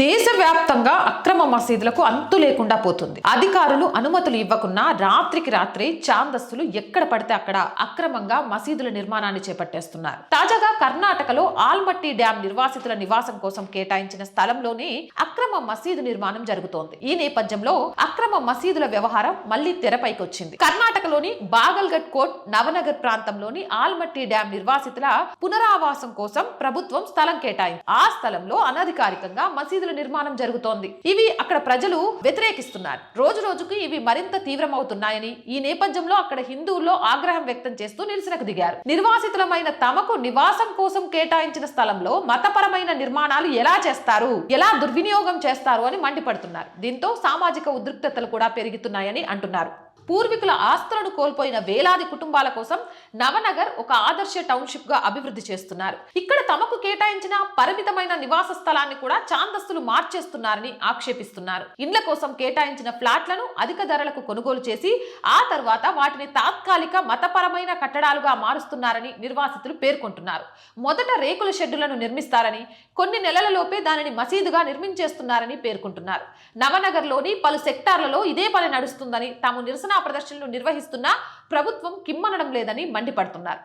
దేశవ్యాప్తంగా అక్రమ మసీదులకు అంతు లేకుండా పోతుంది. అధికారులు అనుమతులు ఇవ్వకున్నా రాత్రికి రాత్రి ఛాందస్సులు ఎక్కడ పడితే అక్కడ అక్రమంగా మసీదుల నిర్మాణాన్ని చేపట్టేస్తున్నారు. తాజాగా కర్ణాటకలో ఆల్మట్టి డ్యాం నిర్వాసితుల నివాసం కోసం కేటాయించిన స్థలంలోనే అక్రమ మసీదు నిర్మాణం జరుగుతోంది. ఈ నేపథ్యంలో అక్రమ మసీదుల వ్యవహారం మళ్లీ తెరపైకి వచ్చింది. కర్ణాటకలోని బాగల్గట్ కోట్ నవనగర్ ప్రాంతంలోని ఆల్మట్టి డ్యాం నిర్వాసితుల పునరావాసం కోసం ప్రభుత్వం స్థలం కేటాయింది. ఆ స్థలంలో అనధికారికంగా మసీదుల నిర్మాణం జరుగుతోంది. ఇవి అక్కడ ప్రజలు వ్యతిరేకిస్తున్నారు. రోజు రోజుకు ఇవి మరింత తీవ్రమవుతున్నాయని, ఈ నేపథ్యంలో అక్కడ హిందువుల్లో ఆగ్రహం వ్యక్తం చేస్తూ నిరసనకు దిగారు. నిర్వాసితులమైన తమకు నివాసం కోసం కేటాయించిన స్థలంలో మతపరమైన నిర్మాణాలు ఎలా చేస్తారు, ఎలా దుర్వినియోగం చేస్తారు అని మండిపడుతున్నారు. దీంతో సామాజిక ఉద్రిక్తతలు కూడా పెరుగుతున్నాయని అంటున్నారు. పూర్వీకుల ఆస్తులను కోల్పోయిన వేలాది కుటుంబాల కోసం నవనగర్ ఒక ఆదర్శ టౌన్షిప్ గా అభివృద్ధి చేస్తున్నారు. ఇక్కడ తమకు కేటాయించిన పరిమితమైన నివాస స్థలాన్ని కూడా ఛాందస్సులు మార్చేస్తున్నారని ఆక్షేపిస్తున్నారు. ఇండ్ల కోసం కేటాయించిన ఫ్లాట్లను అధిక ధరలకు కొనుగోలు చేసి ఆ తర్వాత వాటిని తాత్కాలిక మతపరమైన కట్టడాలుగా మారుస్తున్నారని నిర్వాసితులు పేర్కొంటున్నారు. మొదట రేకుల షెడ్డులను నిర్మిస్తారని, కొన్ని నెలలలోపే దానిని మసీదుగా నిర్మించేస్తున్నారని పేర్కొంటున్నారు. నవనగర్లోని పలు సెక్టార్లలో ఇదే పని నడుస్తుందని, తాము నిరసన ప్రదర్శనలు నిర్వహిస్తున్నా ప్రభుత్వం కిమ్మనడం లేదని మండిపడుతున్నారు.